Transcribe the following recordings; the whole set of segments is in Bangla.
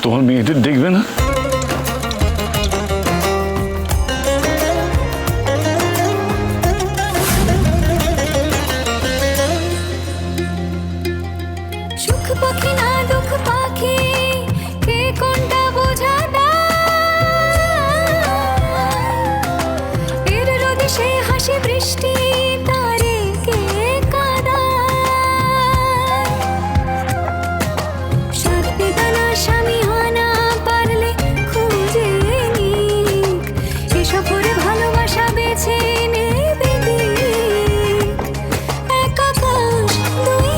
তোমার মেয়েদের দেখবে না? সুখ পাখি না দুঃখ পাখি, কে কোনটা বোঝা দেয়। এর রোদে সে হাসি বৃষ্টি, তারে কে কাঁদায়। সাথে দানা স্বামী হানা পারলে খুঁজে নিক, এ সফরে ভালোবাসা বেছে নেবে দিক। এক আকাশ দুই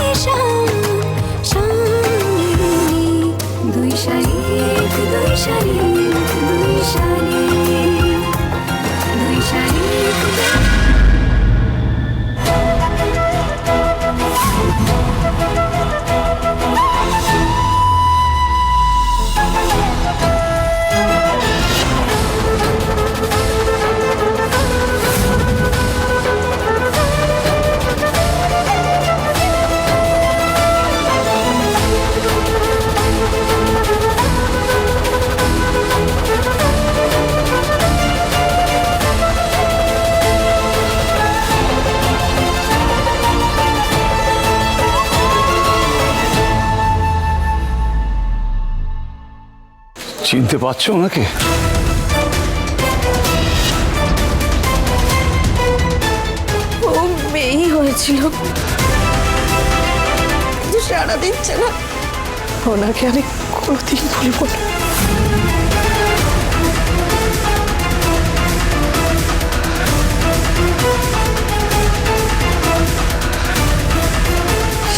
দুই শালিক, দুই শালিক, দুই শালিক, দুই শালিক। চিনতে পারছো ওনাকে? ও মেয়েই হয়েছিল, কিন্তু সারা দিচ্ছে না। ওনাকে আমি কোনোদিন ভুলবো না।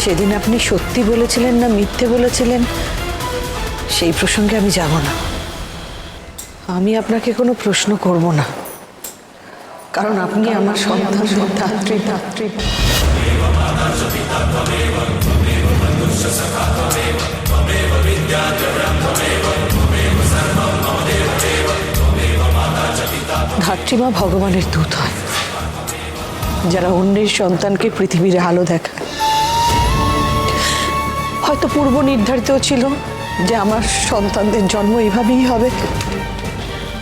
সেদিন আপনি সত্যি বলেছিলেন না মিথ্যে বলেছিলেন, সেই প্রসঙ্গে আমি যাব না। আমি আপনাকে কোনো প্রশ্ন করব না, কারণ আপনি আমার সন্তান, ধাত্রী ধাত্রী। ধাত্রীমা ভগবানের দূত হয়, যারা অন্যের সন্তানকে পৃথিবীর আলো দেখায়। হয়তো পূর্ব নির্ধারিত ছিল যে আমার সন্তানদের জন্ম এভাবেই হবে,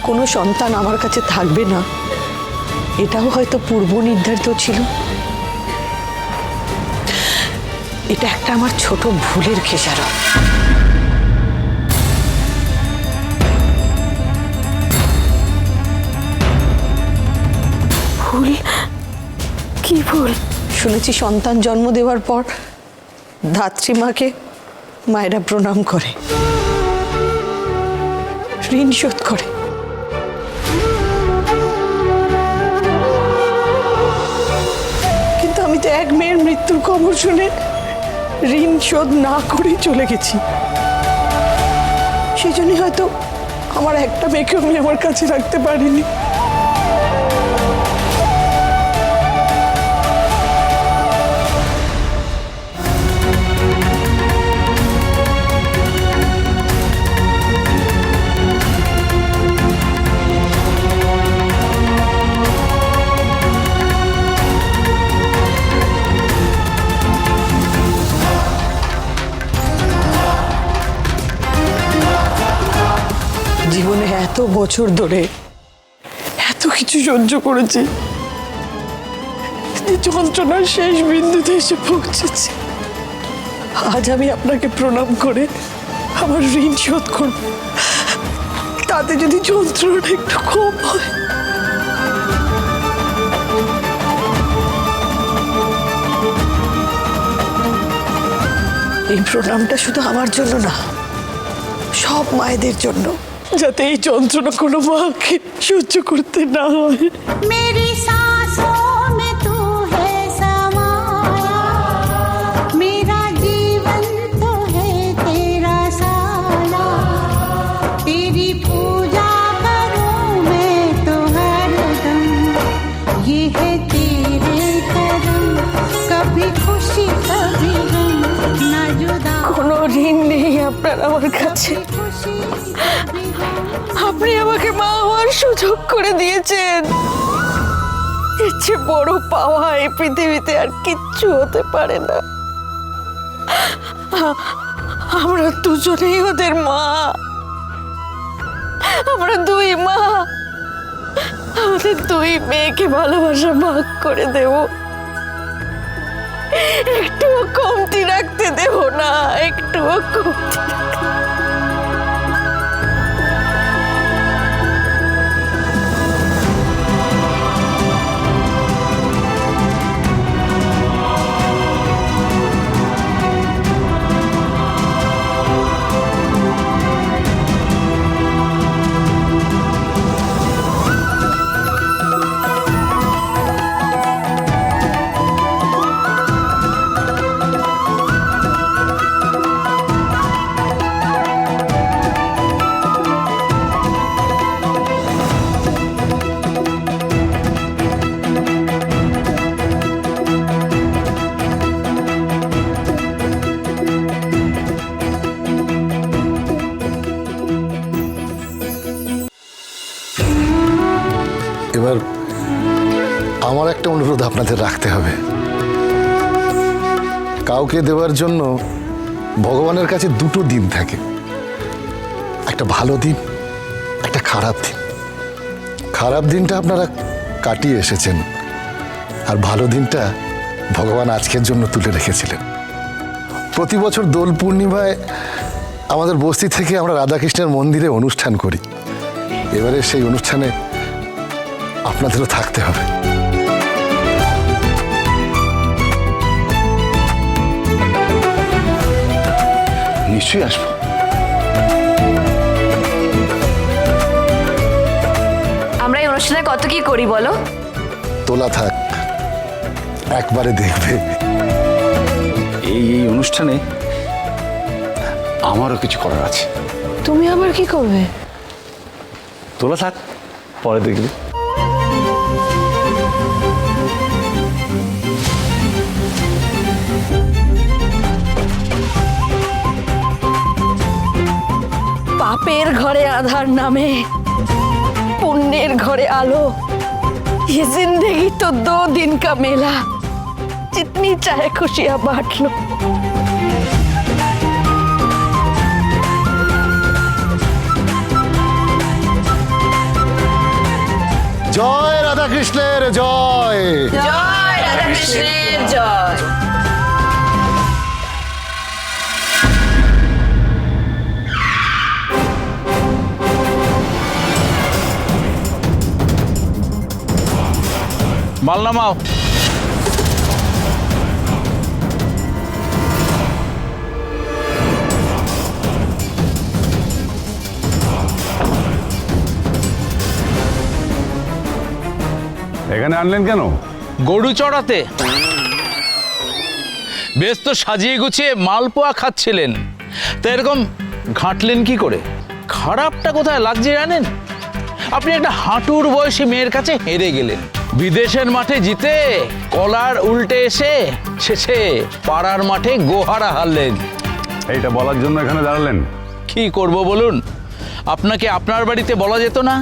কোনো সন্তান আমার কাছে থাকবে না, এটাও হয়তো পূর্ব নির্ধারিত ছিল। এটা একটা আমার ছোট ভুলের খেসারত। ভুল? কি ভুল? শুনেছি সন্তান জন্ম দেওয়ার পর ধাত্রীমাকে মায়েরা প্রণাম করে, ঋণ শোধ করে। কিন্তু আমি তো এক মেয়ের মৃত্যুর খবর শুনে ঋণ শোধ না করেই চলে গেছি। সেই জন্যই হয়তো আমার একটা মেয়েকে আমি আমার কাছে রাখতে পারিনি। জীবনে এত বছর ধরে এত কিছু সহ্য করেছি, যন্ত্রণার শেষ বিন্দুতে এসে পৌঁছেছি। আজ আমি আপনাকে প্রণাম করে আমার ঋণ শোধ করব, তাতে যদি যন্ত্রণা একটু কম হয়। এই প্রণামটা শুধু আমার জন্য না, সব মায়েদের জন্য, যাতে এই যন্ত্রণা কোনো মাকে সহ্য করতে না হয়। मेरी सांसों में तू है समाया, मेरा जीवन तो है तेरा साया। तेरी पूजा करूं मैं तो हरदम, ये है तेरे करम। कभी खुशी कभी गम, ना जुदा কোনো ঋণ নেই আপনার আমার কাছে। আপনি আমাকে মা হওয়ার সুযোগ করে দিয়েছেন। এর চেয়ে বড় পাওয়া এই পৃথিবীতে আর কিচ্ছু হতে পারে না। আমরা দুজনেই ওদের মা। আমরা দুই মা, আমাদের দুই মেয়েকে ভালোবাসা ভাগ করে দেব, একটুও কমতি রাখতে দেব না, একটুও কমতি। এবার আমার একটা অনুরোধ আপনাদের রাখতে হবে। কাউকে দেওয়ার জন্য ভগবানের কাছে দুটো দিন থাকে, একটা ভালো দিন, একটা খারাপ দিন। খারাপ দিনটা আপনারা কাটিয়ে এসেছেন, আর ভালো দিনটা ভগবান আজকের জন্য তুলে রেখেছিলেন। প্রতি বছর দোল পূর্ণিমায় আমাদের বস্তি থেকে আমরা রাধাকৃষ্ণের মন্দিরে অনুষ্ঠান করি। এবারে সেই অনুষ্ঠানে আপনাদেরও থাকতে হবে। নিশ্চয়ই আসবো। আমরা এই অনুষ্ঠানে কত কি করি বলো? তোলা থাক, একবারে দেখবে। এই অনুষ্ঠানে আমারও কিছু করার আছে। তুমি আবার কি করবে? তোলা থাক, পরে দেখবি। पापेर घरे आधार नामे पुण्येर घरे आलो। ये जिंदगी तो 2 दिन का मेला, जितनी चाहे खुशियां बांट लो। জয় রাধাকৃষ্ণের জয়। जय राधा कृष्णेर जय। মাল নামাও। এখানে আনলেন কেন? গরু চড়াতে। বেশ তো সাজিয়ে গুছিয়ে মালপোয়া খাচ্ছিলেন, তা এরকম ঘাঁটলেন কি করে? খারাপটা কোথায় লাগছে জানেন? আপনি একটা হাঁটুর বয়সী মেয়ের কাছে হেরে গেলেন। বিদেশের মাঠে জিতে কলার উল্টে এসে শেষে পাড়ার মাঠে গোহারা হারলেন। এইটা বলার জন্য এখানে দাঁড়ালেন? কি করব বলুন? আপনাকে আপনার বাড়িতে বলা যেত না,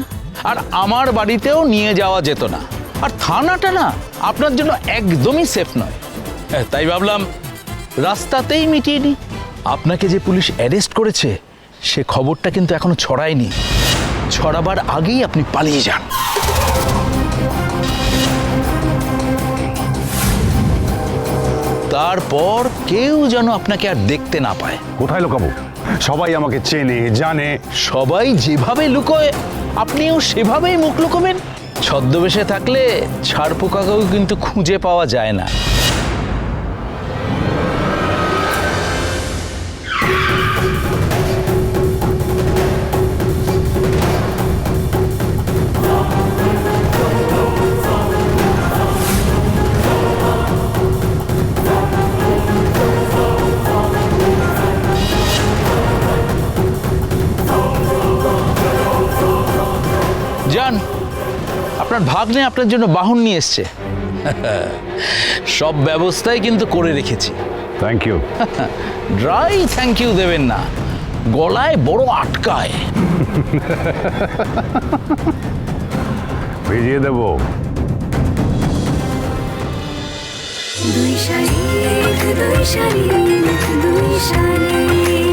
আর আমার বাড়িতেও নিয়ে যাওয়া যেত না, আর থানাটা না আপনার জন্য একদমই সেফ নয়। তাই ভাবলাম রাস্তাতেই মিটিয়ে নি। আপনাকে যে পুলিশ অ্যারেস্ট করেছে সে খবরটা কিন্তু এখনো ছড়ায়নি। ছড়াবার আগেই আপনি পালিয়ে যান। তারপর কেউ যেন আপনাকে আর দেখতে না পায়। কোথায় লুকাবো? সবাই আমাকে চেনে জানে। সবাই যেভাবে লুকোয় আপনিও সেভাবেই মুখ লুকোবেন। ছদ্মবেশে থাকলে ছাড় পোকাকেও কিন্তু খুঁজে পাওয়া যায় না। যান, আপনার ভাগ্নে আপনার জন্য বাহন নিয়ে এসছে। সব ব্যবস্থাই কিন্তু করে রেখেছি। Thank you. Dry thank you দেবেন না, গলায় বড় আটকায়। ভিজিয়ে দেবো। দুই শালিক দুই শালিক দুই শালিক